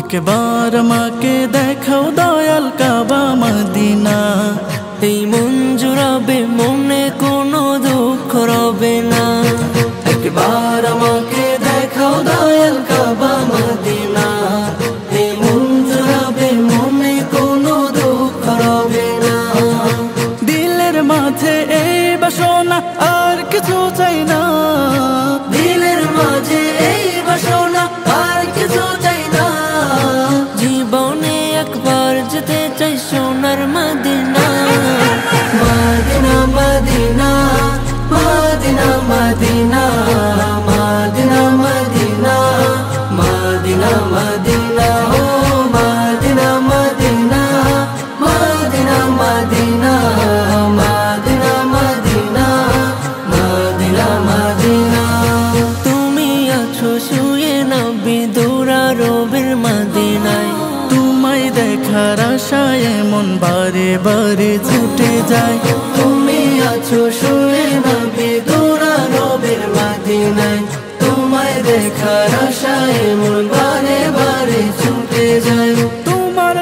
একবার মাকে দেখাও দয়াল কাবা মদিনা, এই মন জুড়াবে, মনে কোনো দুঃখ রবে না। একবার আমাকে দেখাও দয়াল কাবা মদিনা, এই মন জুড়াবে, মনে কোনো দুঃখ রবে না। দিলের মাঝে এই বাসনা আর কিছু চাই না, দিলের মাঝে এই বাসনা আর কিছু চাই না। জীবনে একবার যেতে চাই সোনার Medina. Medina Medina Medina Medina Medina Medina Medina Medina ও Medina Medina Medina Medina Medina Medina Medina Medina. তুমি আছো শুয়ে নবী দুরারবের মদিনায়, তোমায় দেখার আশায় মন বারে বারে ছুটে যায়। তুমি আছো শুয়ে নবী দুরারবের মদিনায়, তোমায় দেখার আশায় মন বারে বারে ছুটে যায়। তোমার